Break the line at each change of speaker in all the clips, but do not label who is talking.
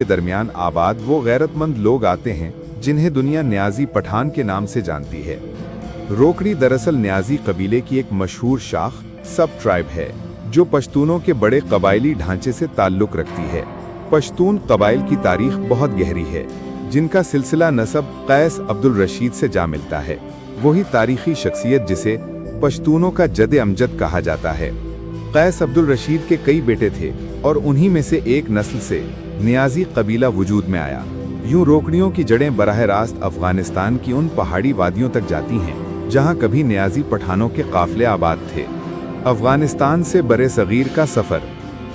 के दरमियान आबाद वो गैरतमंद लोग आते हैं जिन्हें दुनिया न्याजी पठान के नाम से जानती है। रोकड़ी दरअसल न्याजी कबीले की एक मशहूर शाख सब ट्राइब है जो पश्तूनों के बड़े कबायली ढांचे से ताल्लुक रखती है। पश्तून कबाइल की तारीख बहुत गहरी है, जिनका सिलसिला नसब कैस अब्दुल रशीद से जा मिलता है। वही तारीखी शख्सियत जिसे पश्तूनों का जद अमजद कहा जाता है। कैस अब्दुल रशीद के कई बेटे थे और उन्हीं में से एक नस्ल से नियाजी कबीला वजूद में आया। यूं रोकड़ियों की जड़ें बराह रास्त अफगानिस्तान की उन पहाड़ी वादियों तक जाती हैं जहां कभी नियाजी पठानों के काफिले आबाद थे। अफगानिस्तान से बरे सगीर का सफर,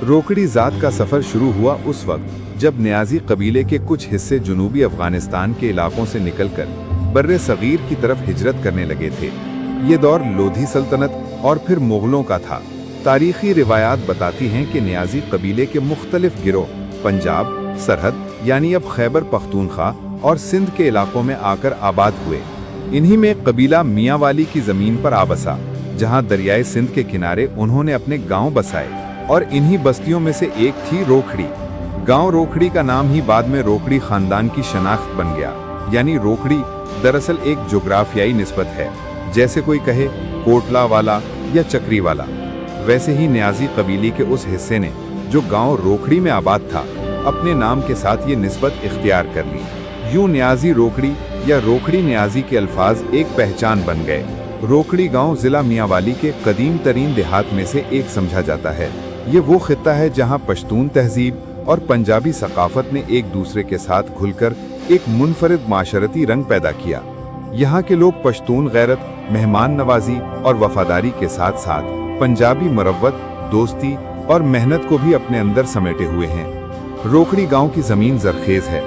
रोकड़ी जात का सफर शुरू हुआ उस वक्त जब नियाजी कबीले के कुछ हिस्से जुनूबी अफगानिस्तान के इलाकों से निकलकर बर्रे सगीर की तरफ हिजरत करने लगे थे। ये दौर लोधी सल्तनत और फिर मुगलों का था। तारीखी रिवायात बताती हैं कि नियाजी कबीले के मुख्तलिफ गिरोह पंजाब, सरहद यानी अब खैबर पख्तूनख्वा और सिंध के इलाकों में आकर आबाद हुए। इन्हीं में कबीला मियाँ वाली की जमीन पर आ बसा, जहाँ दरियाए सिंध के किनारे उन्होंने अपने गांव बसाए और इन्हीं बस्तियों में से एक थी रोकड़ी। गांव रोकड़ी का नाम ही बाद में रोकड़ी खानदान की शनाख्त बन गया। यानी रोकड़ी दरअसल एक जोग्राफियाई निस्बत है, जैसे कोई कहे कोटला वाला या चक्री वाला। वैसे ही नियाजी कबीले के उस हिस्से ने जो गांव रोकड़ी में आबाद था, अपने नाम के साथ ये निस्बत इख्तियार कर ली। यूं नियाजी रोकड़ी या रोकड़ी नियाजी के अल्फाज एक पहचान बन गए। रोकड़ी गांव जिला मियांवाली के कदीम तरीन देहात में से एक समझा जाता है। ये वो खित्ता है जहां पश्तून तहजीब और पंजाबी सकाफत ने एक दूसरे के साथ घुलकर एक मुनफरिद माशरती रंग पैदा किया। यहाँ के लोग पश्तून गैरत, मेहमान नवाजी और वफादारी के साथ साथ पंजाबी मरवत, दोस्ती और मेहनत को भी अपने अंदर समेटे हुए हैं। रोकड़ी गांव की जमीन जरखेज है।